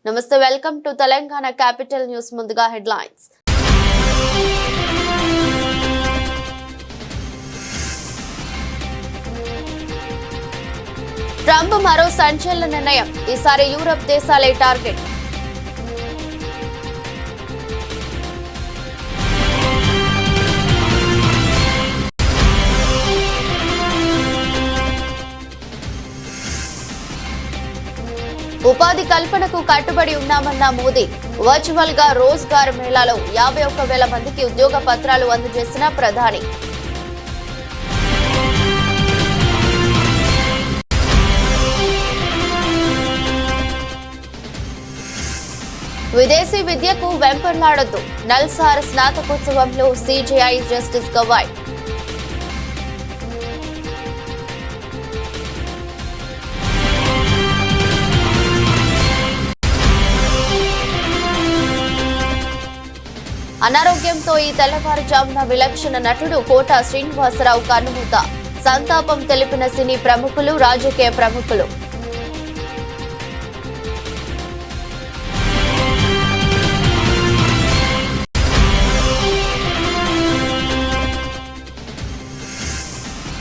నమస్తే, welcome to Telangana capital news. ముందుగా headlines. Trump మరో సంచలన నిర్ణయం. ఈసారి యూరప్ దేశాలే టార్గెట్. ఉపాధి కల్పనకు కట్టుబడి ఉన్నామన్న మోదీ. వర్చువల్ గా రోజ్గార్ మేళాలో 51,000 మందికి ఉద్యోగ పత్రాలు అందజేసిన ప్రధాని. విదేశీ విద్యకు వెంపర్లాడొద్దు. నల్సార్ స్నాతకోత్సవంలో సిజేఐ జస్టిస్ గవాయ్. అనారోగ్యంతో ఈ తెల్లవారుజామున విలక్షణ నటుడు కోట శ్రీనివాసరావు కన్నుమూత. సంతాపం తెలిపిన సినీ ప్రముఖులు, రాజకీయ ప్రముఖులు.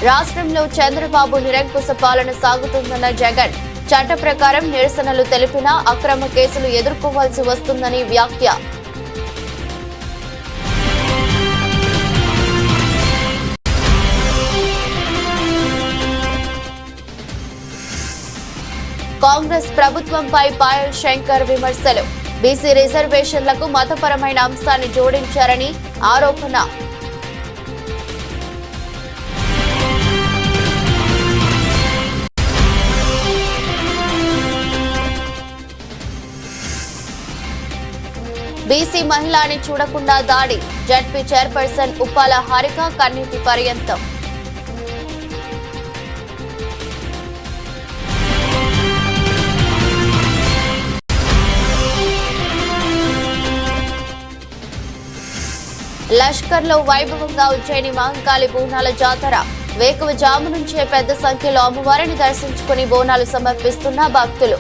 రాష్ట్రంలో చంద్రబాబు నిరంకుశ పాలన సాగుతుందన్న జగన్. చట్ట ప్రకారం నిరసనలు తెలిపినా అక్రమ కేసులు ఎదుర్కోవాల్సి వస్తుందని వ్యాఖ్య. కాంగ్రెస్ ప్రభుత్వంపై పాయల్ శంకర్ విమర్శలు. బీసీ రిజర్వేషన్లకు మతపరమైన అంశాన్ని జోడించారని ఆరోపణ. బీసీ మహిళని చూడకుండా దాడి. జడ్పీ చైర్పర్సన్ ఉప్పాల హారిక కన్నీటి పర్యంతం. లష్కర్లో వైభవంగా ఉజ్జయిని మహంకాళి బోనాల జాతర. వేకువజాము నుంచే పెద్ద సంఖ్యలో అమ్మవారిని దర్శించుకుని బోనాలు సమర్పిస్తున్న భక్తులు.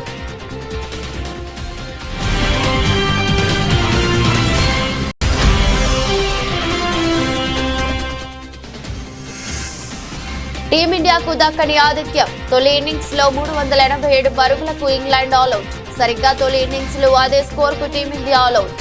టీమిండియాకు దక్కని ఆతిథ్యం. తొలి ఇన్నింగ్స్ లో 387 పరుగులకు ఇంగ్లాండ్ ఆల్అౌట్. సరిగ్గా తొలి ఇన్నింగ్స్ లో అదే స్కోర్ కు టీమిండియా ఆల్అౌట్.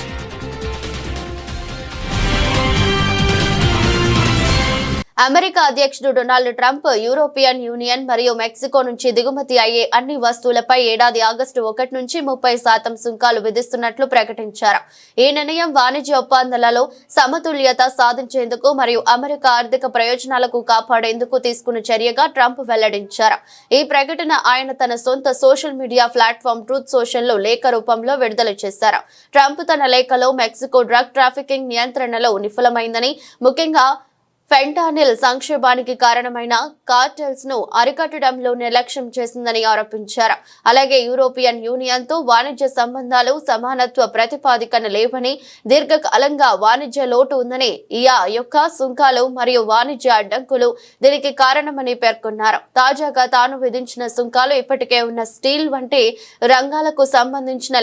అమెరికా అధ్యక్షుడు డొనాల్డ్ ట్రంప్ యూరోపియన్ యూనియన్ మరియు మెక్సికో నుంచి దిగుమతి అయ్యే అన్ని వస్తువులపై ఏడాది ఆగస్టు 1 నుంచి 30% సుంకాలు విధిస్తున్నట్లు ప్రకటించారు. ఈ నిర్ణయం వాణిజ్య ఒప్పందాలలో సమతుల్యత సాధించేందుకు మరియు అమెరికా ఆర్థిక ప్రయోజనాలకు కాపాడేందుకు తీసుకున్న చర్యగా ట్రంప్ వెల్లడించారు. ఈ ప్రకటన ఆయన తన సొంత social media platform truth social లో లేఖ రూపంలో విడుదల చేశారు. ట్రంప్ తన లేఖలో మెక్సికో డ్రగ్ ట్రాఫికింగ్ నియంత్రణలో విఫలమైందని, ముఖ్యంగా ఫెంటానిల్ సంక్షోభానికి కారణమైన కార్టెల్స్ ను అరికట్టడంలో నిర్లక్ష్యం చేసిందని ఆరోపించారు. అలాగే యూరోపియన్ యూనియన్ తో వాణిజ్య సంబంధాలు సమానత్వ ప్రతిపాదికన లేవని, దీర్ఘకాలంగా వాణిజ్య లోటు ఉందని, ఈయా యొక్క సుంకాలు మరియు వాణిజ్య అడ్డంకులు దీనికి కారణమని పేర్కొన్నారు. తాజాగా తాను విధించిన సుంకాలు ఇప్పటికే ఉన్న స్టీల్ వంటి రంగాలకు సంబంధించిన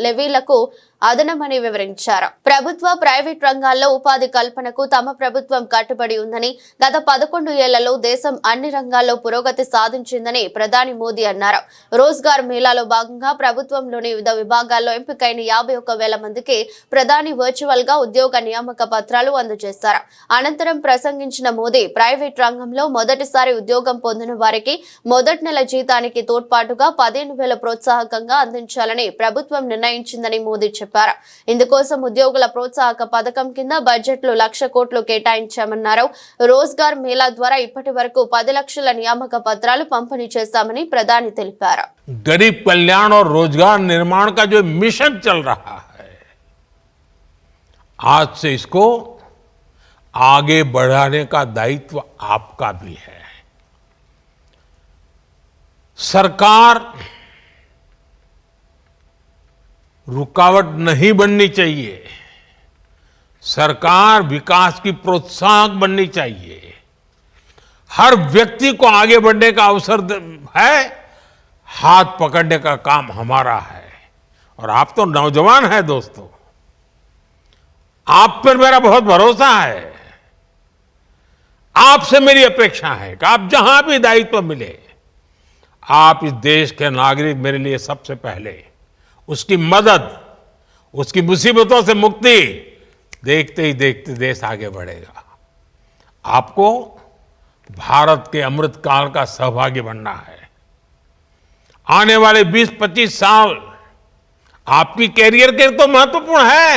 లెవీలకు అదనమని వివరించారు. ప్రభుత్వ, ప్రైవేట్ రంగాల్లో ఉపాధి కల్పనకు తమ ప్రభుత్వం కట్టుబడి ఉందని, గత 11 ఏళ్లలో దేశం అన్ని రంగాల్లో పురోగతి సాధించిందని ప్రధాని మోదీ అన్నారు. రోజ్గార్ మేళాలో భాగంగా ప్రభుత్వంలోని వివిధ విభాగాల్లో ఎంపికైన 51,000 మందికి ప్రధాని వర్చువల్ గా ఉద్యోగ నియామక పత్రాలు అందజేశారు. అనంతరం ప్రసంగించిన మోదీ, ప్రైవేట్ రంగంలో మొదటిసారి ఉద్యోగం పొందిన వారికి మొదటి నెల జీతానికి తోడ్పాటుగా 15,000 ప్రోత్సాహకంగా అందించాలని ప్రభుత్వం నిర్ణయించిందని మోదీ చెప్పారు. ఇందుకోసం ఉద్యోగుల ప్రోత్సాహక పథకం కింద బడ్జెట్ లో 1,00,000 కోట్లు కేటాయించామన్నారు. రోజ్గార్ మేళా ద్వారా ఇప్పటి వరకు 10 లక్షల నియామక పత్రాలు పంపిణీ చేశామని ప్రధాని తెలిపారు. गरीब कल्याण और रोजगार निर्माण का जो मिशन चल रहा है, आज से इसको आगे बढ़ाने का दायित्व आपका भी है. सरकार रुकावट नहीं बननी चाहिए. सरकार विकास की प्रोत्साहक बननी चाहिए. हर व्यक्ति को आगे बढ़ने का अवसर है. हाथ पकड़ने का काम हमारा है और आप तो नौजवान हैं दोस्तों, आप पर मेरा बहुत भरोसा है। आपसे मेरी अपेक्षा है कि आप जहां भी दायित्व मिले, आप इस देश के नागरिक मेरे लिए सबसे पहले उसकी मदद, उसकी मुसीबतों से मुक्ति, देखते ही देखते देश आगे बढ़ेगा। आपको भारत के अमृत काल का सहभागी बनना है। आने वाले 20-25 साल आपकी कैरियर के तो महत्वपूर्ण है,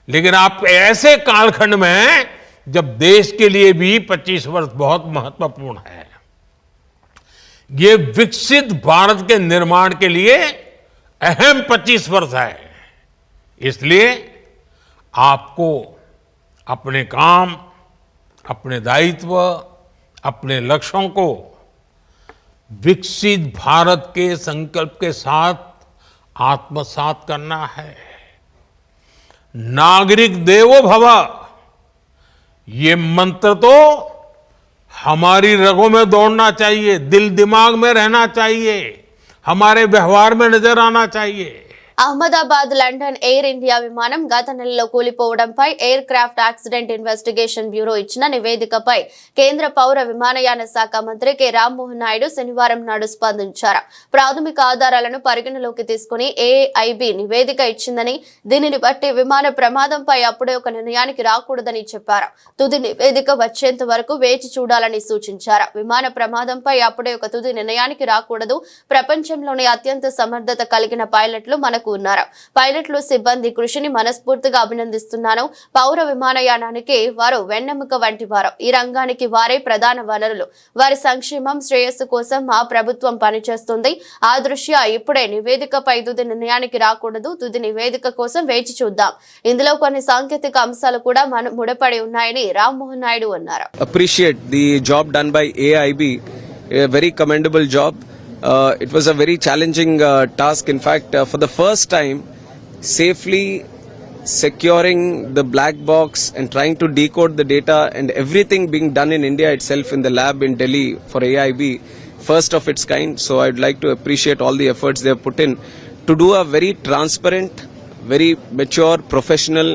लेकिन आप ऐसे कालखंड में हैं जब देश के लिए भी 25 वर्ष बहुत महत्वपूर्ण है। ये विकसित भारत के निर्माण के लिए अहम 25 वर्ष है। इसलिए आपको अपने काम, अपने दायित्व, अपने लक्ष्यों को विकसित भारत के संकल्प के साथ आत्मसात करना है। नागरिक देवो भव, ये मंत्र तो हमारी रगों में दौड़ना चाहिए, दिल दिमाग में रहना चाहिए, हमारे व्यवहार में नजर आना चाहिए। అహ్మదాబాద్ లండన్ ఎయిర్ ఇండియా విమానం గత నెలలో కూలిపోవడంపై aircraft accident investigation bureau ఇచ్చిన నివేదికపై కేంద్ర పౌర విమానయాన శాఖ మంత్రి కె రామ్మోహన్ నాయుడు శనివారం నాడు స్పందించారు. ప్రాథమిక ఆధారాలను పరిగణలోకి తీసుకుని ఏఐబి నివేదిక ఇచ్చిందని, దీనిని బట్టి విమాన ప్రమాదంపై అప్పుడే ఒక నిర్ణయానికి రాకూడదని చెప్పారు. తుది నివేదిక వచ్చేంత వరకు వేచి చూడాలని సూచించారు. విమాన ప్రమాదంపై అప్పుడే ఒక తుది నిర్ణయానికి రాకూడదు. ప్రపంచంలోని అత్యంత సమర్థత కలిగిన పైలట్లు మనకు ఉన్నారు. పైలట్లు సిబ్బంది కృషిని మనస్ఫూర్తిగా అభినందిస్తున్నాను. పౌర విమానయానానికి వారు వెన్నెముక వంటి వారు. ఈ రంగానికి వారే ప్రధాన వనరులు. వారి సంక్షేమం, శ్రేయస్సు కోసం మా ప్రభుత్వం పనిచేస్తుంది. ఆ దృష్ట్యా ఇప్పుడే నివేదికపై తుది నిర్ణయానికి రాకూడదు. తుది నివేదిక కోసం వేచి చూద్దాం. ఇందులో కొన్ని సాంకేతిక అంశాలు కూడా ముడిపడి ఉన్నాయని రామ్మోహన్ నాయుడు అన్నారు. Appreciate the job done by AIB, a very commendable job. It was a very challenging task. In fact, for the first time, safely securing the black box and trying to decode the data and everything being done in India itself in the lab in Delhi for AIB, first of its kind. So I'd like to appreciate all the efforts they have put in to do a very transparent, very mature, professional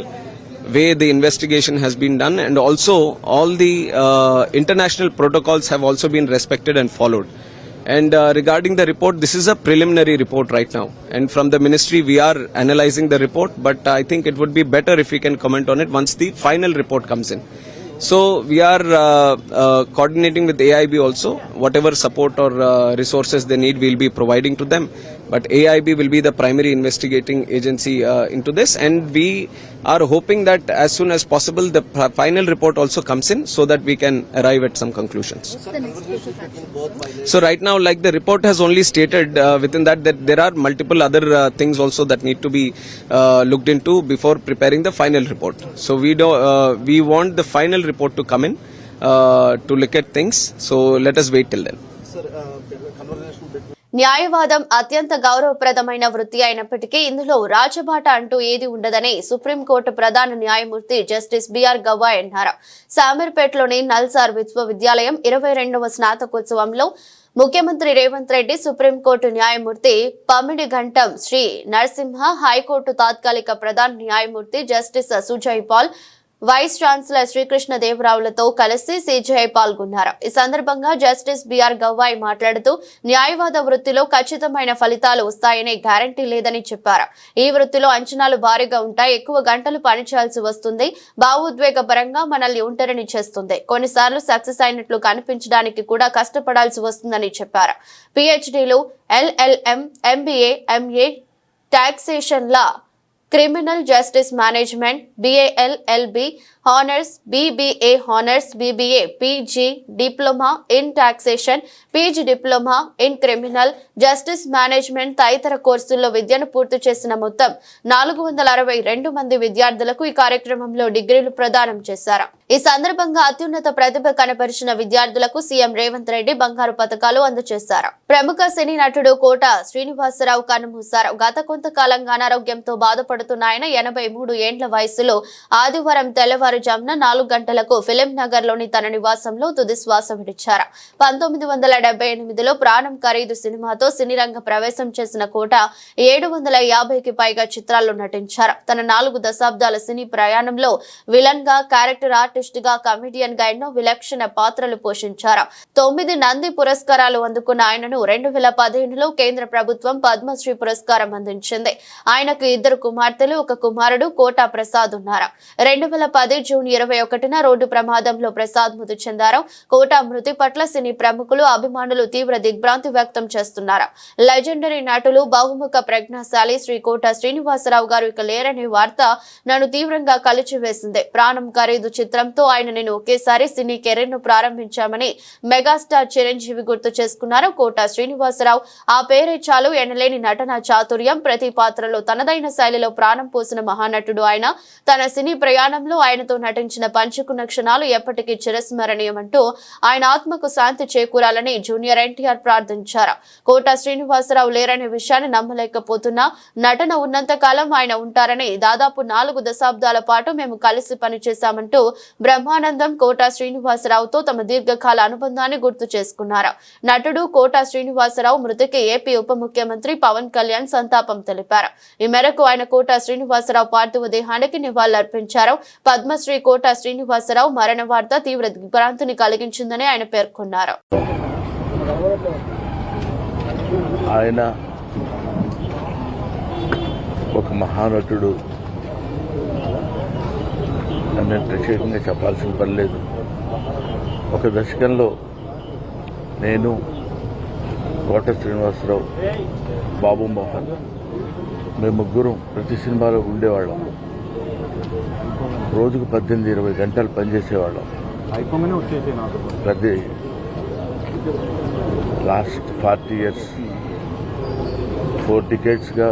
way the investigation has been done, and also all the international protocols have also been respected and followed. And regarding the report, this is a preliminary report right now, and from the ministry we are analyzing the report, but I think it would be better if we can comment on it once the final report comes in. So we are coordinating with AIB also. Whatever support or resources they need, we'll be providing to them. But AIB will be the primary investigating agency into this, and we are hoping that as soon as possible the final report also comes in so that we can arrive at some conclusions. So right now, like the report has only stated within that there are multiple other things also that need to be looked into before preparing the final report. So we want the final report to come in to look at things. So let us wait till then. న్యాయవాదం అత్యంత గౌరవప్రదమైన వృత్తి అయినప్పటికీ ఇందులో రాజబాట అంటూ ఏది ఉండదని supreme court ప్రధాన న్యాయమూర్తి జస్టిస్ బిఆర్ గవాయ్ అన్నారు. శామీర్పేటలోని నల్సార్ విశ్వవిద్యాలయం 22వ స్నాతకోత్సవంలో ముఖ్యమంత్రి రేవంత్ రెడ్డి, సుప్రీంకోర్టు న్యాయమూర్తి పమిడి ఘంటం శ్రీ నరసింహ, హైకోర్టు తాత్కాలిక ప్రధాన న్యాయమూర్తి justice Sujoy Paul, vice chancellor శ్రీకృష్ణదేవరావులతో కలిసి సిజేఐ పాల్గొన్నారు. ఈ సందర్భంగా జస్టిస్ బిఆర్ గవాయ్ మాట్లాడుతూ న్యాయవాద వృత్తిలో ఖచ్చితమైన ఫలితాలు వస్తాయనే గ్యారంటీ లేదని చెప్పారు. ఈ వృత్తిలో అంచనాలు భారీగా ఉంటాయి. ఎక్కువ గంటలు పనిచేయాల్సి వస్తుంది. భావోద్వేగపరంగా మనల్ని ఒంటరిని చేస్తుంది. కొన్నిసార్లు సక్సెస్ అయినట్లు కనిపించడానికి కూడా కష్టపడాల్సి వస్తుందని చెప్పారు. పిహెచ్డీలు, LLM, MBA, MA, taxation law, criminal justice management, BALLB honours, BBA honours, BBA, PG diploma in taxation, PG diploma in criminal justice management తదితర కోర్సుల్లో విద్యను పూర్తి చేసిన మొత్తం 462 మంది విద్యార్థులకు ఈ కార్యక్రమంలో డిగ్రీలు ప్రదానం చేశారు. ఈ సందర్భంగా అత్యున్నత ప్రతిభ కనపరిచిన విద్యార్థులకు సీఎం రేవంత్ రెడ్డి బంగారు పతకాలు అందజేశారు. ప్రముఖ సినీ నటుడు కోట శ్రీనివాసరావు కన్నుమూశారు. గత కొంతకాలంగా అనారోగ్యంతో బాధపడుతున్న ఆయన 83 ఏండ్ల వయసులో ఆదివారం తెల్లవారుజామున 4 గంటలకు ఫిలిం నగర్ లోని తన నివాసంలో తుది శ్వాస విడిచారు. 1978లో ప్రాణం ఖరీదు సినిమాతో సినీ రంగ ప్రవేశం చేసిన కోట 750కి పైగా చిత్రాల్లో నటించారు. తన 4 దశాబ్దాల సినీ ప్రయాణంలో విలన్ గా, క్యారెక్టర్ ఆర్టిస్ట్ గా, కమెడియన్ గా ఎన్నో విలక్షణ పాత్రలు పోషించారు. 9 నంది పురస్కారాలు అందుకున్న ఆయనను 2015లో కేంద్ర ప్రభుత్వం పద్మశ్రీ పురస్కారం అందించింది. ఆయనకు 2 కుమార్తెలు, 1 కుమారుడు కోట ప్రసాద్ ఉన్నారు. 2010 జూన్ 21న రోడ్డు ప్రమాదంలో ప్రసాద్ మృతి చెందారు. కోట మృతి పట్ల సినీ ప్రముఖులు, అభిమానులు తీవ్ర దిగ్భ్రాంతి వ్యక్తం చేస్తున్నారు. లెజెండరీ నటులు, బహుముఖ ప్రజ్ఞాశాలి శ్రీ కోట శ్రీనివాసరావు గారు ఇక లేరనే వార్త నన్ను తీవ్రంగా కలిచివేసింది. ప్రాణం ఖరీదు చిత్రంతో ఆయన నేను ఒకేసారి సినీ కెరీర్ ను ప్రారంభించామని మెగాస్టార్ చిరంజీవి గుర్తు చేసుకున్నారు. కోట శ్రీనివాసరావు ఆ పేరే చాలు. ఎనలేని నటన చాతుర్యం, ప్రతి పాత్రలో తనదైన శైలిలో ప్రాణం పోసిన మహానటుడు ఆయన. తన సినీ ప్రయాణంలో ఆయనతో నటించిన పంచుకున్న క్షణాలు ఎప్పటికీ చిరస్మరణీయమంటూ ఆయన ఆత్మకు శాంతి చేకూరాలని జూనియర్ ఎన్టీఆర్ ప్రార్థించారు. కోట శ్రీనివాసరావు లేరనే విషయాన్ని నమ్మలేకపోతున్నా, నటన ఉన్నంత కాలం ఆయన ఉంటారని, దాదాపు 4 దశాబ్దాల పాటు మేము కలిసి పనిచేశామంటూ బ్రహ్మానందం కోట శ్రీనివాసరావుతో తమ దీర్ఘకాల అనుబంధాన్ని గుర్తు చేసుకున్నారు. నటుడు కోట శ్రీనివాసరావు మృతికి ఏపీ ఉప ముఖ్యమంత్రి పవన్ కళ్యాణ్ సంతాపం తెలిపారు. ఈ మేరకు ఆయన కోట శ్రీనివాసరావు పార్థివ దేహానికి నివాళులర్పించారు. పద్మశ్రీ కోట శ్రీనివాసరావు మరణ వార్త తీవ్ర దిగ్భ్రాంతిని కలిగించిందని ఆయన పేర్కొన్నారు. ఆయన ఒక మహానటుడు అని ప్రత్యేకంగా చెప్పాల్సిన పని లేదు. ఒక దశకంలో నేను, కోట శ్రీనివాసరావు, బాబు మోహన్ మేము ముగ్గురం ప్రతి సినిమాలో ఉండేవాళ్ళం. రోజుకు 18-20 గంటలు పనిచేసేవాళ్ళం. ప్రతి లాస్ట్ 40 years 4 decades-గా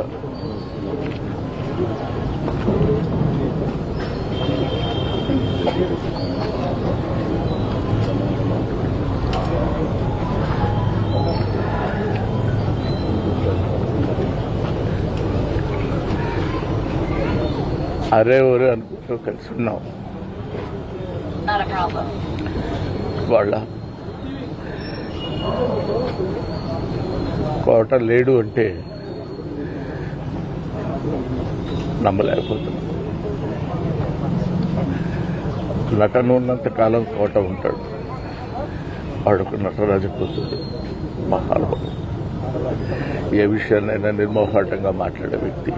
అరే ఒరే అనుకుంటూ కలిసి ఉన్నాం. వాళ్ళ కోట లేడు అంటే నమ్మలేకపోతున్నాం. నటన ఉన్నంత కాలం కోట ఉంటాడు. వాడొక నటరాజపోతుంది, మహానుభావుడు. ఏ విషయాన్నైనా నిర్మోహాటంగా మాట్లాడే వ్యక్తి.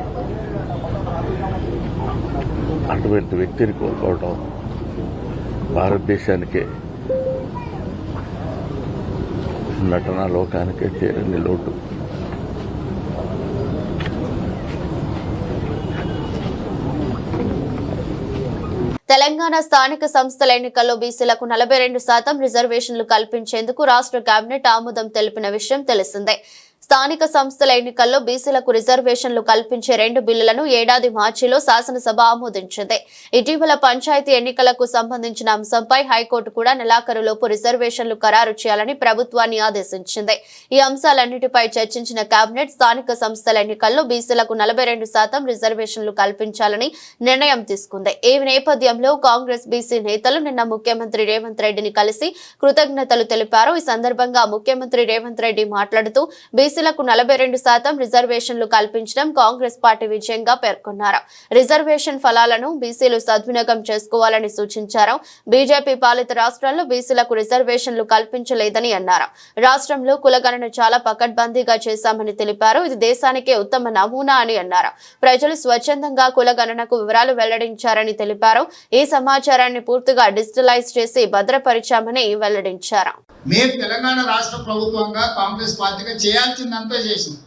అటువంటి వ్యక్తిని కోల్పోవడం భారతదేశానికే, నటనా లోకానికే తీరని లోటు. తెలంగాణ స్థానిక సంస్థల ఎన్నికల్లో బీసీలకు 42% రిజర్వేషన్లు కల్పించేందుకు రాష్ట్ర కేబినెట్ ఆమోదం తెలిపిన విషయం తెలిసిందే. స్థానిక సంస్థల ఎన్నికల్లో బీసీలకు రిజర్వేషన్లు కల్పించే 2 బిల్లులను ఏడాది మార్చిలో శాసనసభ ఆమోదించింది. ఇటీవల పంచాయతీ ఎన్నికలకు సంబంధించిన అంశంపై హైకోర్టు కూడా నెలాఖరులోపు రిజర్వేషన్లు ఖరారు చేయాలని ప్రభుత్వాన్ని ఆదేశించింది. ఈ అంశాలన్నిటిపై చర్చించిన కేబినెట్ స్థానిక సంస్థల ఎన్నికల్లో బీసీలకు 42% రిజర్వేషన్లు కల్పించాలని నిర్ణయం తీసుకుంది. ఈ నేపథ్యంలో కాంగ్రెస్ బీసీ నేతలు నిన్న ముఖ్యమంత్రి రేవంత్ రెడ్డిని కలిసి కృతజ్ఞతలు తెలిపారు. ఈ సందర్భంగా ముఖ్యమంత్రి రేవంత్ రెడ్డి మాట్లాడుతూ బీసీలకు 42% రిజర్వేషన్లు కల్పించడం కాంగ్రెస్ పార్టీ విజయంగా పేర్కొన్నారు. రిజర్వేషన్ ఫలాలను బీసీలు సద్వినియోగం చేసుకోవాలని సూచించారు. బీజేపీ పాలిత రాష్ట్రాల్లో బీసీలకు రిజర్వేషన్లు కల్పించలేదని అన్నారు. రాష్ట్రంలో కులగణన చాలా పకడ్బందీగా చేశామని తెలిపారు. ఇది దేశానికే ఉత్తమ నమూనా అని అన్నారు. ప్రజలు స్వచ్ఛందంగా కులగణనకు వివరాలు వెల్లడించారని తెలిపారు. ఈ సమాచారాన్ని పూర్తిగా డిజిటలైజ్ చేసి భద్రపరిచామని వెల్లడించారు. మేము తెలంగాణ రాష్ట్ర ప్రభుత్వంగా కాంగ్రెస్ పార్టీగా చేయాల్సిందంతా చేసింది.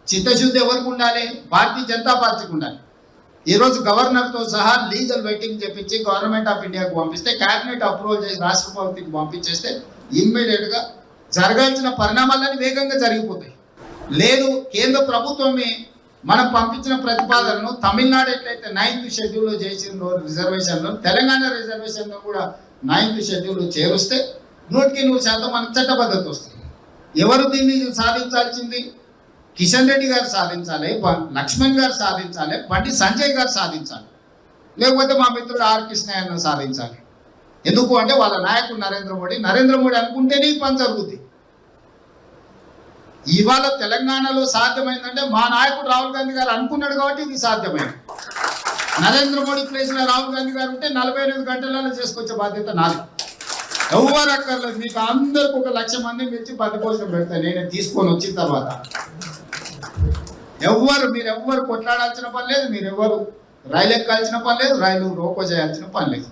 చిత్తశుద్ధి ఎవరికి ఉండాలి? భారతీయ జనతా పార్టీకి ఉండాలి. ఈరోజు గవర్నర్తో సహా లీగల్ వెయిటింగ్ చెప్పించి గవర్నమెంట్ ఆఫ్ ఇండియాకు పంపిస్తే, క్యాబినెట్ అప్రూవల్ చేసి రాష్ట్ర ప్రభుత్వానికి పంపించేస్తే ఇమ్మీడియట్గా జరగాల్సిన పరిణామాలన్నీ వేగంగా జరిగిపోతాయి. లేదు, కేంద్ర ప్రభుత్వమే మనం పంపించిన ప్రతిపాదనను తమిళనాడు ఎట్లయితే 9th షెడ్యూల్లో చేసిన రిజర్వేషన్లో, తెలంగాణ రిజర్వేషన్లో కూడా 9th షెడ్యూల్ చేరుస్తే 100% మనకు చట్టబద్ధత వస్తుంది. ఎవరు దీన్ని సాధించాల్సింది? కిషన్ రెడ్డి గారు సాధించాలి, లక్ష్మణ్ గారు సాధించాలి, బండి సంజయ్ గారు సాధించాలి, లేకపోతే మా మిత్రుడు ఆర్ కృష్ణయ్య సాధించాలి. ఎందుకు అంటే వాళ్ళ నాయకుడు నరేంద్ర మోడీ అనుకుంటేనే ఈ పని జరుగుతుంది. ఇవాళ తెలంగాణలో సాధ్యమైందంటే మా నాయకుడు రాహుల్ గాంధీ గారు అనుకున్నాడు కాబట్టి ఇది సాధ్యమైంది. నరేంద్ర మోడీ ప్లేస్లో రాహుల్ గాంధీ గారు ఉంటే 48 గంటలలో చేసుకొచ్చే బాధ్యత నాది. ఎవరు అక్కర్లేదు, మీకు అందరికి 1,00,000 మంది పిలిచి 10 భోజనం పెడతాను నేనే తీసుకొని వచ్చిన తర్వాత. మీరెవ్వరు కొట్లాడాల్సిన పని లేదు, మీరెవ్వరు రైలు ఎక్కాల్సిన పని లేదు, రైలు రోకో చేయాల్సిన పని లేదు.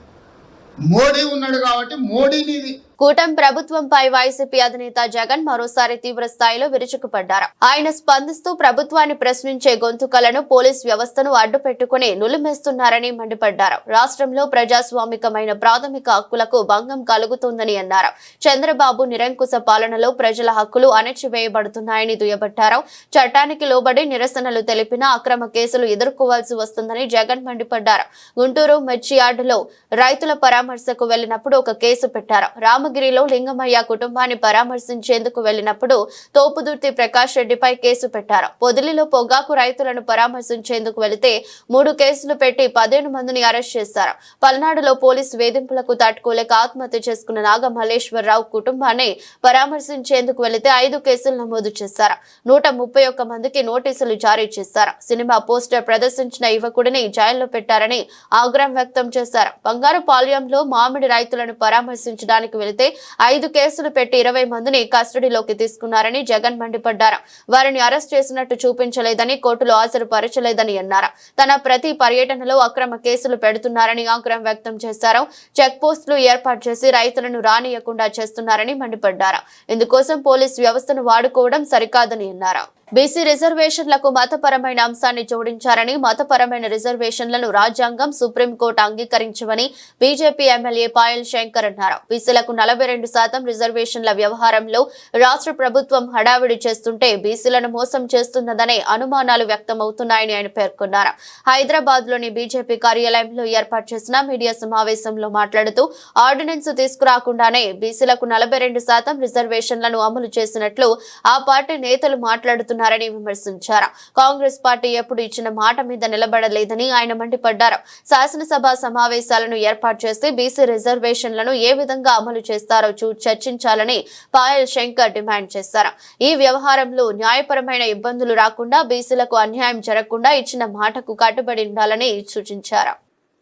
మోడీ ఉన్నాడు కాబట్టి మోడీని కూటమి ప్రభుత్వంపై వైసీపీ అధినేత జగన్ మరోసారి తీవ్ర స్థాయిలో విరుచుకుపడ్డారు. ఆయన స్పందిస్తూ ప్రభుత్వాన్ని ప్రశ్నించే గొంతుకలను పోలీస్ వ్యవస్థను అడ్డు పెట్టుకుని నులిమేస్తున్నారని మండిపడ్డారు. రాష్ట్రంలో ప్రజాస్వామికమైన ప్రాథమిక హక్కులకు భంగం కలుగుతుందని అన్నారు. చంద్రబాబు నిరంకుశ పాలనలో ప్రజల హక్కులు అణచివేయబడుతున్నాయని దుయ్యబట్టారు. చట్టానికి లోబడి నిరసనలు తెలిపిన అక్రమ కేసులు ఎదుర్కోవాల్సి వస్తుందని జగన్ మండిపడ్డారు. గుంటూరు మెర్చియార్డులో రైతుల పరామర్శకు వెళ్లినప్పుడు ఒక కేసు పెట్టారు. రామగిరిలో లింగమయ్య కుటుంబాన్ని పరామర్శించేందుకు వెళ్లినప్పుడు తోపుదుర్తి ప్రకాష్ రెడ్డిపై కేసు పెట్టారు. పొదిలిలో పొగాకు రైతులను పరామర్శించేందుకు వెళితే 3 కేసులు పెట్టి 15 మందిని అరెస్ట్ చేశారు. పల్నాడులో పోలీసు వేధింపులకు తట్టుకోలేక ఆత్మహత్య చేసుకున్న నాగ మల్లేశ్వరరావు కుటుంబాన్ని పరామర్శించేందుకు వెళితే 5 కేసులు నమోదు చేశారు. 131 మందికి నోటీసులు జారీ చేశారు. సినిమా పోస్టర్ ప్రదర్శించిన యువకుడిని జైల్లో పెట్టారని ఆగ్రహం వ్యక్తం చేశారు. బంగారుపాళ్యంలో మామిడి రైతులను పరామర్శించడానికి వెళితే 5 కేసులు పెట్టి 20 మందిని కస్టడీలోకి తీసుకున్నారని జగన్ మండిపడ్డారు. వారిని అరెస్ట్ చేసినట్టు చూపించలేదని, కోర్టులో హాజరుపరచలేదని అన్నారు. తన ప్రతి పర్యటనలో అక్రమ కేసులు పెడుతున్నారని ఆగ్రహం వ్యక్తం చేశారు. చెక్ పోస్టులు ఏర్పాటు చేసి రైతులను రానియకుండా చేస్తున్నారని మండిపడ్డారు. ఇందుకోసం పోలీస్ వ్యవస్థను వాడుకోవడం సరికాదని అన్నారు. బీసీ రిజర్వేషన్లకు మతపరమైన అంశాన్ని జోడించారని, మతపరమైన రిజర్వేషన్లను రాజ్యాంగం, సుప్రీంకోర్టు అంగీకరించవని బీజేపీ ఎమ్మెల్యే పాయల్ శంకర్ అన్నారు. బీసీలకు 42% రిజర్వేషన్ల వ్యవహారంలో రాష్ట్ర ప్రభుత్వం హడావిడి చేస్తుంటే బీసీలను మోసం చేస్తున్నదనే అనుమానాలు వ్యక్తమవుతున్నాయని ఆయన పేర్కొన్నారు. హైదరాబాద్ లోని బీజేపీ కార్యాలయంలో ఏర్పాటు చేసిన మీడియా సమావేశంలో మాట్లాడుతూ ఆర్డినెన్స్ తీసుకురాకుండానే బీసీలకు 42% రిజర్వేషన్లను అమలు చేసినట్లు ఆ పార్టీ నేతలు మాట్లాడుతున్నారు విమర్శించారు. కాంగ్రెస్ పార్టీ ఎప్పుడు ఇచ్చిన మాట మీద నిలబడలేదని ఆయన మండిపడ్డారు. శాసనసభ సమావేశాలను ఏర్పాటు చేసి బీసీ రిజర్వేషన్లను ఏ విధంగా అమలు చేస్తారో చర్చించాలని పాయల్ శంకర్ డిమాండ్ చేశారు. ఈ వ్యవహారంలో న్యాయపరమైన ఇబ్బందులు రాకుండా, బీసీలకు అన్యాయం జరగకుండా ఇచ్చిన మాటకు కట్టుబడి ఉండాలని సూచించారు.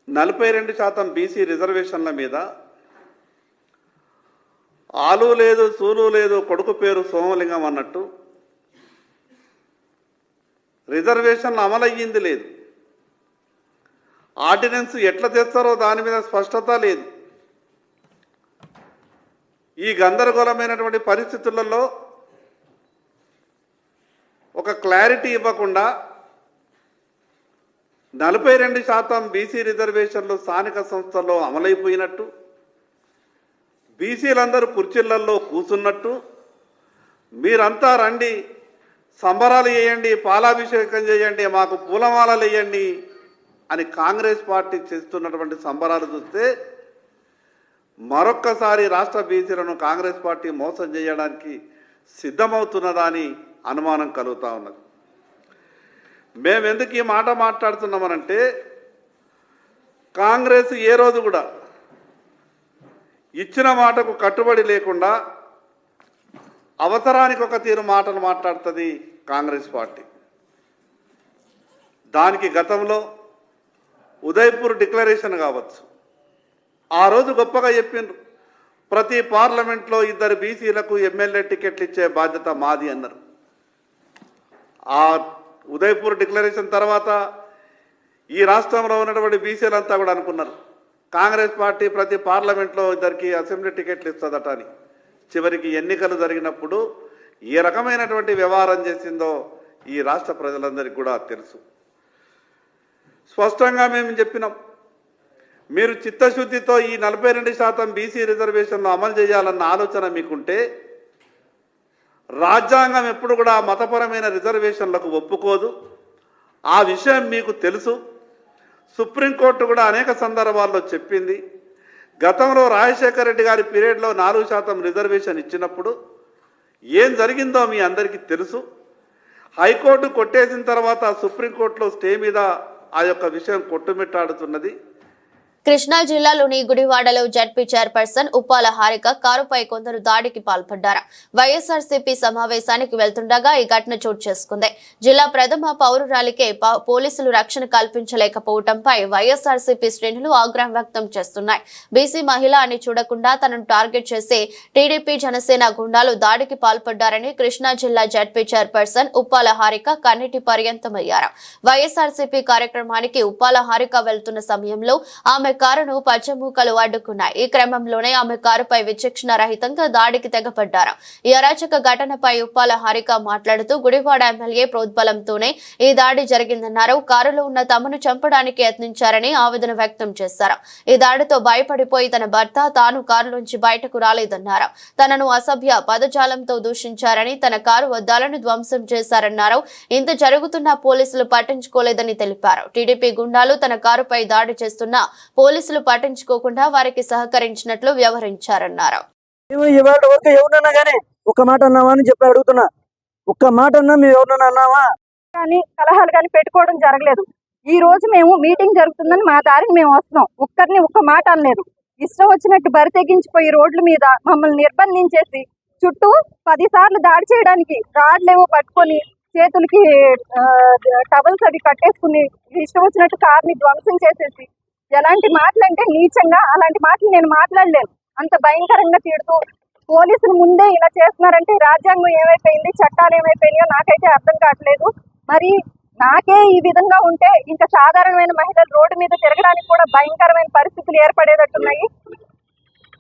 42% బీసీ రిజర్వేషన్ల మీద ఆలు లేదు, సూలు లేదు, కొడుకు పేరు సోమలింగం అన్నట్టు రిజర్వేషన్లు అమలయ్యింది లేదు. ఆర్డినెన్స్ ఎట్లా తెస్తారో దాని మీద స్పష్టత లేదు. ఈ గందరగోళమైనటువంటి పరిస్థితులలో ఒక క్లారిటీ ఇవ్వకుండా 42% బీసీ రిజర్వేషన్లు స్థానిక సంస్థల్లో అమలైపోయినట్టు, బీసీలందరూ కుర్చీలలో కూర్చున్నట్టు, మీరంతా రండి, సంబరాలు చేయండి, పాలాభిషేకం చేయండి, మాకు పూలమాలలు వేయండి అని కాంగ్రెస్ పార్టీ చేస్తున్నటువంటి సంబరాలు చూస్తే మరొక్కసారి రాష్ట్ర బీసీలను కాంగ్రెస్ పార్టీ మోసం చేయడానికి సిద్ధమవుతున్నదా అని అనుమానం కలుగుతూ ఉన్నది. మేము ఎందుకు ఈ మాట మాట్లాడుతున్నామనంటే, కాంగ్రెస్ ఏ రోజు కూడా ఇచ్చిన మాటకు కట్టుబడి లేకుండా అవసరానికి ఒక తీరు మాటలు మాట్లాడుతుంది కాంగ్రెస్ పార్టీ. దానికి గతంలో ఉదయపూర్ డిక్లరేషన్ కావచ్చు, ఆ రోజు గొప్పగా చెప్పిండ్రు, ప్రతి పార్లమెంట్లో 2 బీసీలకు ఎమ్మెల్యే టికెట్లు ఇచ్చే బాధ్యత మాది అన్నారు. ఆ ఉదయపూర్ డిక్లరేషన్ తర్వాత ఈ రాష్ట్రంలో ఉన్నటువంటి బీసీలంతా కూడా అనుకున్నారు కాంగ్రెస్ పార్టీ ప్రతి పార్లమెంట్లో 2కి అసెంబ్లీ టికెట్లు ఇస్తుందట అని. చివరికి ఎన్నికలు జరిగినప్పుడు ఏ రకమైనటువంటి వ్యవహారం చేసిందో ఈ రాష్ట్ర ప్రజలందరికీ కూడా తెలుసు. స్పష్టంగా మేము చెప్పినాం, మీరు చిత్తశుద్ధితో ఈ 42% బీసీ రిజర్వేషన్లు అమలు చేయాలన్న ఆలోచన మీకుంటే, రాజ్యాంగం ఎప్పుడు కూడా మతపరమైన రిజర్వేషన్లకు ఒప్పుకోదు. ఆ విషయం మీకు తెలుసు. సుప్రీంకోర్టు కూడా అనేక సందర్భాల్లో చెప్పింది. గతంలో రాజశేఖర రెడ్డి గారి పీరియడ్లో 4% రిజర్వేషన్ ఇచ్చినప్పుడు ఏం జరిగిందో మీ అందరికీ తెలుసు. హైకోర్టు కొట్టేసిన తర్వాత సుప్రీంకోర్టులో స్టే మీద ఆ యొక్క విషయం కొట్టుమిట్టాడుతున్నది. కృష్ణా జిల్లాలోని గుడివాడలో జడ్పీ చైర్పర్సన్ ఉప్పాల హారిక కారుపై కొందరు దాడికి పాల్పడ్డారు. వైఎస్ఆర్సీపీ సమావేశానికి వెళ్తుండగా ఈ ఘటన చోటు చేసుకుంది. జిల్లా ప్రథమ పౌరురాలికే పోలీసులు రక్షణ కల్పించలేకపోవడంపై వైఎస్ఆర్సీపీ శ్రేణులు ఆగ్రహం వ్యక్తం చేస్తున్నాయి. బీసీ మహిళ అని చూడకుండా తనను టార్గెట్ చేసి టీడీపీ జనసేన గుండాలు దాడికి పాల్పడ్డారని కృష్ణా జిల్లా జడ్పీ చైర్పర్సన్ ఉప్పాల హారిక కన్నీటి పర్యంతమయ్యారు. వైఎస్ఆర్సీపీ కార్యక్రమానికి ఉప్పాల హారిక వెళ్తున్న సమయంలో ఆమె కారును పచ్చమూకలు అడ్డుకున్నాయి. ఈ క్రమంలోనే ఆమె కారుపై విచక్షణ రహితంగా దాడికి తెగపడ్డారు. ఈ అరాచక ఘటనపై ఉప్పాల హారిక మాట్లాడుతూ గుడివాడ ఎమ్మెల్యే ప్రోద్బలంతోనే ఈ దాడి జరిగిందన్నారు. కారులో ఉన్న తమను చంపడానికి యత్నించారని ఆవేదన వ్యక్తం చేశారు. ఈ దాడితో భయపడిపోయి తన భర్త తాను కారులోంచి బయటకు రాలేదన్నారు. తనను అసభ్య పదజాలంతో దూషించారని, తన కారు అద్దాలను ధ్వంసం చేశారన్నారు. ఇంత జరుగుతున్నా పోలీసులు పట్టించుకోలేదని తెలిపారు. టీడీపీ గుండాలు తన కారుపై దాడి చేస్తున్నా పోలీసులు పట్టించుకోకుండా వారికి సహకరించినట్లు వ్యవహరించారన్నారు. ఇవాళ వరకు ఎవరన్నా గానీ ఒక్క మాట అన్నావా అని చెప్పి అడుగుతున్నా. ఒక్క మాట అన్నా మేము ఎవరన్నా అన్నావా కానీ కలహాలు కానీ పెట్టుకోవడం జరగలేదు. ఈ రోజు మేము మీటింగ్ జరుగుతుందని మా దారిని మేము వస్తున్నాం. ఒక్కరిని ఒక్క మాట అనలేదు. ఇష్టం వచ్చినట్టు బరి తెగించిపోయి రోడ్ల మీద మమ్మల్ని నిర్బంధించేసి చుట్టూ 10 సార్లు దాడి చేయడానికి రాడ్లేవో పట్టుకొని చేతులకి టవల్స్ అవి కట్టేసుకుని ఇష్టం వచ్చినట్టు కార్ని ధ్వంసం చేసేసి ఎలాంటి మాటలు అంటే నీచంగా అలాంటి మాటలు నేను మాట్లాడలేను. అంత భయంకరంగా తిడుతూ పోలీసులు ముందే ఇలా చేస్తున్నారంటే రాజ్యాంగం ఏమైపోయింది, చట్టాలు ఏమైపోయినాయో నాకైతే అర్థం కావట్లేదు. మరి నాకే ఈ విధంగా ఉంటే ఇంకా సాధారణమైన మహిళలు రోడ్డు మీద తిరగడానికి కూడా భయంకరమైన పరిస్థితులు ఏర్పడేటట్టున్నాయి.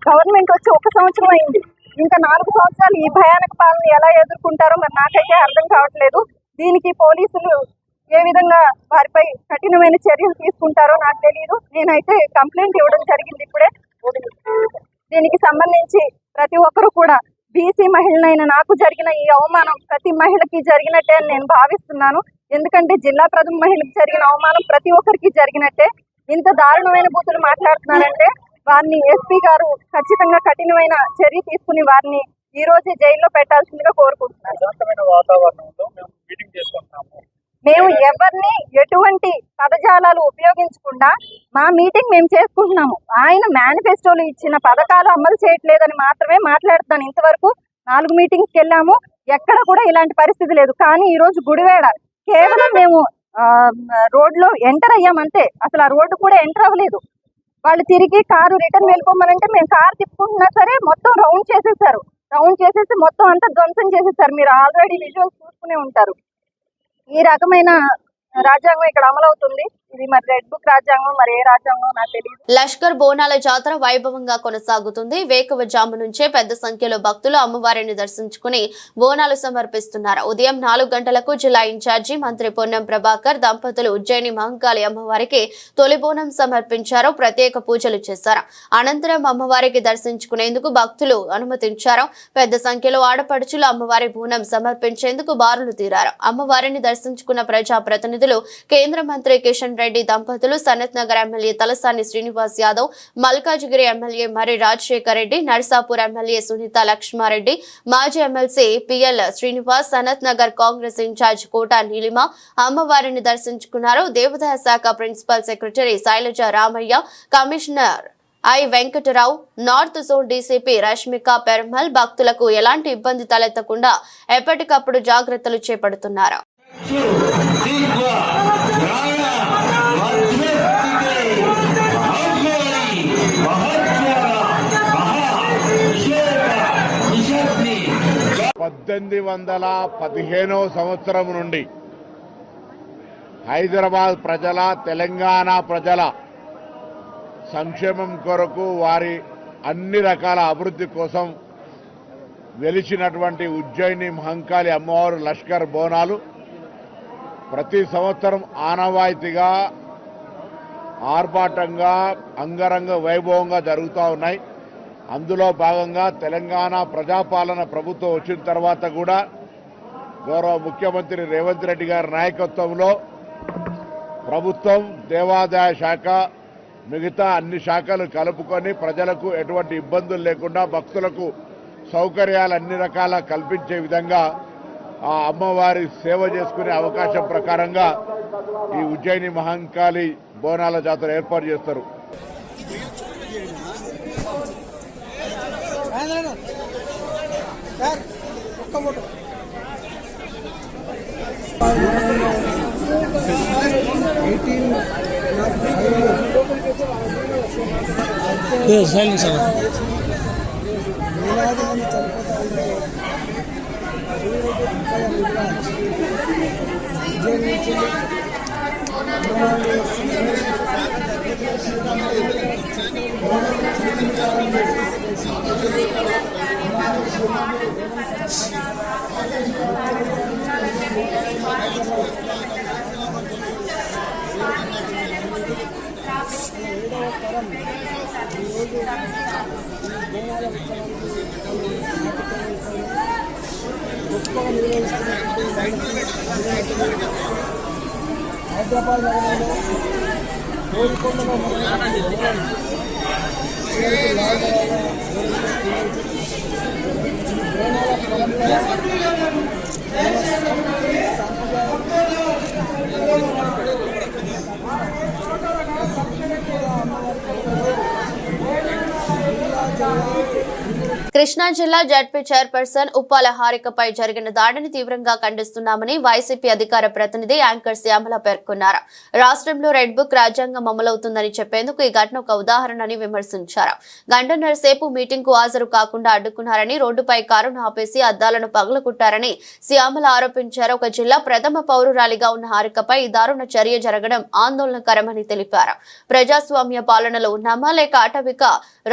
గవర్నమెంట్ వచ్చి 1 సంవత్సరం అయింది. ఇంకా 4 సంవత్సరాలు ఈ భయానక పాలన ఎలా ఎదుర్కొంటారో మరి నాకైతే అర్థం కావట్లేదు. దీనికి పోలీసులు ఏ విధంగా వారిపై కఠినమైన చర్యలు తీసుకుంటారో నాకు తెలియదు. నేనైతే కంప్లైంట్ ఇవ్వడం జరిగింది ఇప్పుడే. దీనికి సంబంధించి ప్రతి ఒక్కరూ కూడా బీసీ మహిళనైన నాకు జరిగిన ఈ అవమానం ప్రతి మహిళకి జరిగినట్టే అని నేను భావిస్తున్నాను. ఎందుకంటే జిల్లా ప్రథమ మహిళకి జరిగిన అవమానం ప్రతి ఒక్కరికి జరిగినట్టే. ఇంత దారుణమైన బూతులు మాట్లాడుతున్నారంటే వారిని ఎస్పీ గారు ఖచ్చితంగా కఠినమైన చర్య తీసుకుని వారిని ఈ రోజే జైల్లో పెట్టాల్సిందిగా కోరుకుంటున్నాను. మేము ఎవరిని ఎటువంటి పదజాలాలు ఉపయోగించకుండా మా మీటింగ్ మేము చేసుకుంటున్నాము. ఆయన మేనిఫెస్టోలో ఇచ్చిన పథకాలు అమలు చేయట్లేదని మాత్రమే మాట్లాడుతున్నాను. ఇంతవరకు 4 మీటింగ్స్కి వెళ్ళాము, ఎక్కడ కూడా ఇలాంటి పరిస్థితి లేదు. కానీ ఈ రోజు గుడివేడ కేవలం మేము రోడ్లో ఎంటర్ అయ్యామంతే. అసలు ఆ రోడ్డు కూడా ఎంటర్ అవ్వలేదు. వాళ్ళు తిరిగి కారు రిటర్న్ వెళ్ళిపోమనంటే మేము కారు తిప్పుకుంటున్నా సరే మొత్తం రౌండ్ చేసేసారు. రౌండ్ చేసేసి మొత్తం అంతా ధ్వంసం చేసేసారు. మీరు ఆల్రెడీ విజువల్స్ చూసుకునే ఉంటారు. ఈ రకమైన రాజ్యాంగం ఇక్కడ అమలవుతుంది. ఇది మరి రెడ్ బుక్ రాజ్యాంగం, మరి ఏ రాజ్యాంగం నాకు తెలియదు. లష్కర్ బోనాల జాతర వైభవంగా కొనసాగుతుంది. వేకువజాము నుంచే పెద్ద సంఖ్యలో భక్తులు అమ్మవారిని దర్శించుకుని బోనాలు సమర్పిస్తున్నారు. ఉదయం 4 గంటలకు జిల్లా ఇన్ఛార్జి మంత్రి పొన్నం ప్రభాకర్ దంపతులు ఉజ్జయిని మహంకాళి అమ్మవారికి తొలి బోనం సమర్పించారు. ప్రత్యేక పూజలు చేశారు. అనంతరం అమ్మవారికి దర్శించుకునేందుకు భక్తులు అనుమతించారు. పెద్ద సంఖ్యలో ఆడపడుచులు అమ్మవారి బోనం సమర్పించేందుకు బారులు తీరారు. అమ్మవారిని దర్శించుకున్న ప్రజాప్రతినిధులు కేంద్ర మంత్రి కిషన్ రెడ్డి దంపతులు, Sanath Nagar MLA Talasani Srinivas Yadav, Malkajgiri MLA Marri Rajashekar Reddy, Narsapur MLA Sunitha Laxmareddy, మాజీ MLC PL Srinivas, Sanath Nagar Congress in-charge Kota Neelima అమ్మవారిని దర్శించుకున్నారు. దేవాదాయ శాఖ principal secretary Shailaja Ramaiah, commissioner I Venkatarao, north zone DCP Rashmika Perumal భక్తులకు ఎలాంటి ఇబ్బంది తలెత్తకుండా ఎప్పటికప్పుడు జాగ్రత్తలు చేపడుతున్నారు. సంవత్సరం నుండి హైదరాబాద్ ప్రజల, తెలంగాణ ప్రజల సంక్షేమం కొరకు, వారి అన్ని రకాల అభివృద్ధి కోసం వెలిచినటువంటి ఉజ్జయిని మహంకాళి అమ్మవారు లష్కర్ బోనాలు ప్రతి సంవత్సరం ఆనవాయితీగా ఆర్భాటంగా అంగరంగ వైభవంగా జరుగుతూ ఉన్నాయి. అందులో భాగంగా తెలంగాణ ప్రజాపాలన ప్రభుత్వం వచ్చిన తర్వాత కూడా గౌరవ ముఖ్యమంత్రి రేవంత్ రెడ్డి గారి నాయకత్వంలో ప్రభుత్వం, దేవాదాయ శాఖ, మిగతా అన్ని శాఖలు కలుపుకొని ప్రజలకు ఎటువంటి ఇబ్బందులు లేకుండా భక్తులకు సౌకర్యాలు అన్ని రకాల కల్పించే విధంగా ఆ అమ్మవారి సేవ చేసుకునే అవకాశం ప్రకారంగా ఈ ఉజ్జయిని మహంకాళి బోనాల జాతర ఏర్పాటు చేస్తారు. హైదరాబాద్ నగరంలో కోరుకొండలో కృష్ణా జిల్లా జడ్పీ చైర్పర్సన్ ఉప్పాల హారికపై జరిగిన దాడిని తీవ్రంగా ఖండిస్తున్నామని వైసీపీ అధికార ప్రతినిధి యాంకర్ శ్యామల పేర్కొన్నారు. రాష్ట్రంలో రెడ్ బుక్ రాజ్యాంగం అమలవుతుందని చెప్పేందుకు ఈ ఘటన ఒక ఉదాహరణని విమర్శించారు. గంటన్నర సేపు మీటింగ్ కు హాజరు కాకుండా అడ్డుకున్నారని, రోడ్డుపై కారును ఆపేసి అద్దాలను పగలగొట్టారని శ్యామల ఆరోపించారు. ఒక జిల్లా ప్రథమ పౌరురాలిగా ఉన్న హారికపై ఈ దారుణ చర్య జరగడం ఆందోళనకరమని తెలిపారు. ప్రజాస్వామ్య పాలనలో ఉన్నామా లేక అటవిక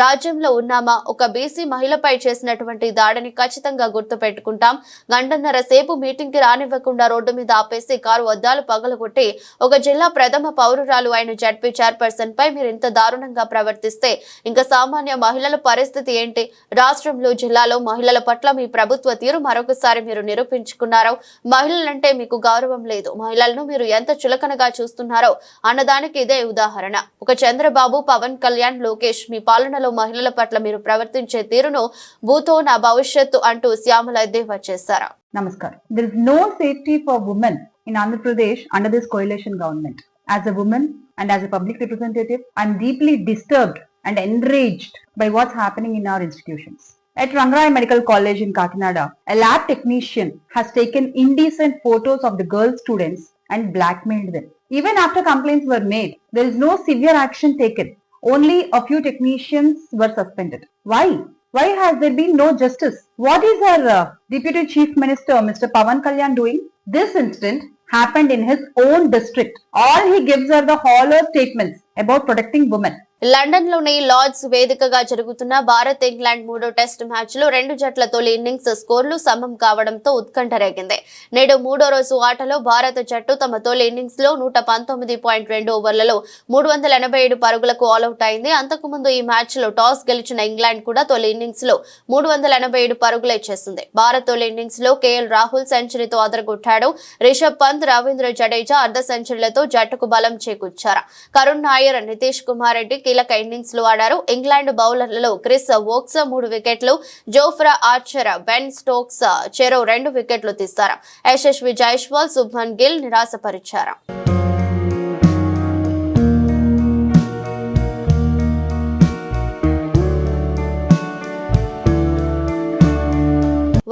రాజ్యంలో ఉన్నామా? ఒక బీసీ మహిళపై చేసినటువంటి దాడిని ఖచ్చితంగా గుర్తు పెట్టుకుంటాం. గంటన్నర సేపు మీటింగ్ కి రానివ్వకుండా రోడ్డు మీద ఆపేసి కారు అద్దాలు పగలగొట్టి ఒక జిల్లా ప్రథమ పౌరురాలు అయిన జడ్పీ చైర్పర్సన్ పై మీరు ఇంత దారుణంగా ప్రవర్తిస్తే ఇంకా సామాన్య మహిళల పరిస్థితి ఏంటి? రాష్ట్రంలో జిల్లాలో మహిళల పట్ల మీ ప్రభుత్వ తీరు మరొకసారి మీరు నిరూపించుకున్నారు. మహిళలంటే మీకు గౌరవం లేదు, మహిళలను మీరు ఎంత చులకనగా చూస్తున్నారో అన్నదానికి ఇదే ఉదాహరణ. ఒక చంద్రబాబు, పవన్ కళ్యాణ్, లోకేష్ మీ పాలనలో మహిళల పట్ల మీరు ప్రవర్తించే తీరును భూతో నా భవిష్యత్తు అంటూ శ్యామల ఎద్దేవా చేశారు. Namaskar. There is no safety for women in Andhra Pradesh under this coalition government. As a woman and as a public representative, I am deeply disturbed and enraged by what's happening in our institutions. At Rangaraya Medical College in Kakinada, a lab technician has taken indecent photos of the girl students and blackmailed them. Even after complaints were made, there is no severe action taken. Only a few technicians were suspended. Why? Why has there been no justice? What is our Deputy Chief Minister, Mr. Pavan Kalyan, doing? This incident happened in his own district. All he gives are the hollow statements about protecting women. London లోని Lord's వేదికగా జరుగుతున్న Bharat England 3వ test match లో రెండు జట్ల తొలి innings స్కోర్లు సమం కావడంతో ఉత్కంఠ రేగింది. నేడు 3వ రోజు ఆటలో భారత జట్టు తమ తొలి ఇన్నింగ్స్ లో 119.2 ఓవర్లలో 387 పరుగులకు ఆల్అౌట్ అయింది. అంతకుముందు ఈ మ్యాచ్ లో టాస్ గెలిచిన ఇంగ్లాండ్ కూడా తొలి ఇన్నింగ్స్ లో 387 పరుగులే చేసింది. భారత్ తొలి ఇన్నింగ్స్ లో కేఎల్ రాహుల్ సెంచరీతో అదరగొట్టాడు. రిషబ్ పంత్, రవీంద్ర జడేజా అర్ధ సెంచరీలతో జట్టుకు బలం చేకూర్చారు. కరుణ్ నాయర్, నితీష్ కుమార్ రెడ్డి కీలక ఇన్నింగ్స్ లో ఆడారు. ఇంగ్లాండ్ బౌలర్లలో క్రిస్ వోక్స్ 3 వికెట్లు, జోఫ్రా ఆర్చర్, బెన్ స్టోక్స్ చెరో 2 వికెట్లు తీశారు. యశస్వి జైస్వాల్, శుభ్మన్ గిల్ నిరాశపరిచారు.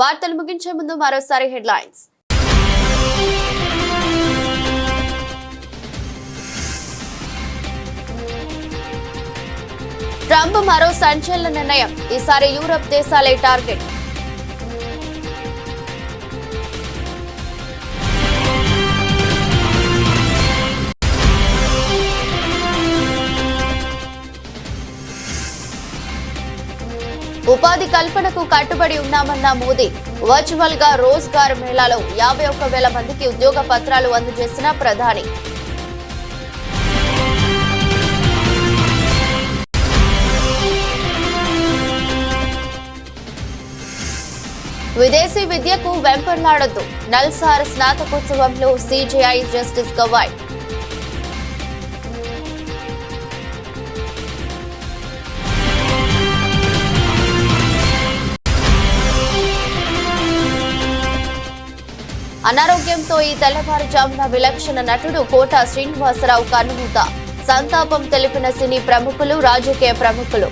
వార్తలు ముగించే ముందు మరోసారి హెడ్లైన్స్. ట్రంప్ మరో సంచలన నిర్ణయం, ఈసారి యూరప్ దేశాలే టార్గెట్. ఉపాధి కల్పనకు కట్టుబడి ఉన్నామన్న మోదీ. వర్చువల్ గా రోజ్గార్ మేళాలో 51,000 మందికి ఉద్యోగ పత్రాలు అందజేసిన ప్రధాని. విదేశీ విద్యకు వెంపర్లాడొద్దు, నల్సార్ స్నాతకోత్సవంలో సిజేఐ జస్టిస్ గవాయ్. అనారోగ్యంతో ఈ తెల్లవారుజామున విలక్షణ నటుడు కోట శ్రీనివాసరావు కన్నుమూత. సంతాపం తెలిపిన సినీ ప్రముఖులు, రాజకీయ ప్రముఖులు.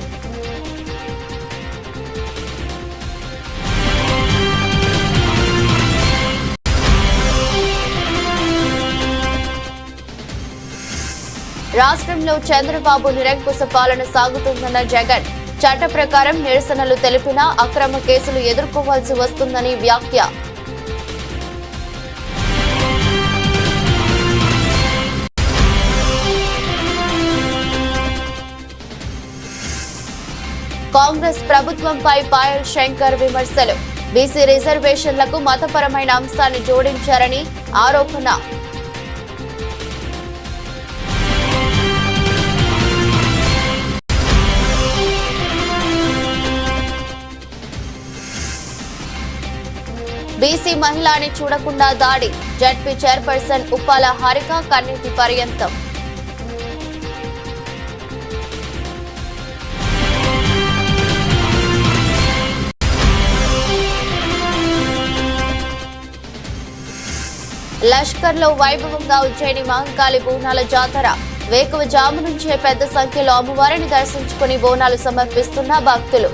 రాష్ట్రంలో చంద్రబాబు నిరంకుశ పాలన సాగుతుందన్న జగన్. చట్ట ప్రకారం నిరసనలు తెలిపినా అక్రమ కేసులు ఎదుర్కోవాల్సి వస్తుందని వ్యాఖ్య. కాంగ్రెస్ ప్రభుత్వంపై పాయల్ శంకర్ విమర్శలు. బీసీ రిజర్వేషన్లకు మతపరమైన అంశాన్ని జోడించారని ఆరోపణ. బీసీ మహిళని చూడకుండా దాడి. జడ్పీ చైర్పర్సన్ ఉప్పాల హారిక కన్నీటి పర్యంతం. లష్కర్లో వైభవంగా ఉజ్జయిని మహంకాళి బోనాల జాతర. వేకువజాము నుంచే పెద్ద సంఖ్యలో అమ్మవారిని దర్శించుకుని బోనాలు సమర్పిస్తున్న భక్తులు.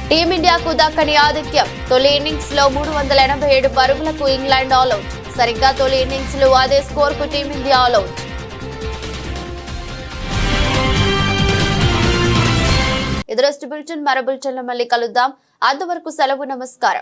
టీమిండియాకు దక్కని ఆధిక్యం. తొలి ఇన్నింగ్స్ లో 387 పరుగులకు ఇంగ్లాండ్ ఆల్అౌట్. సరిగ్గా తొలి ఇన్నింగ్స్ లో అదే స్కోర్ కు టీమిండియా ఆల్అౌట్. ఇది రోజు బులెటిన్. మరో బులెటిన్ లో మళ్ళీ కలుద్దాం. అంతవరకు సెలవు. నమస్కారం.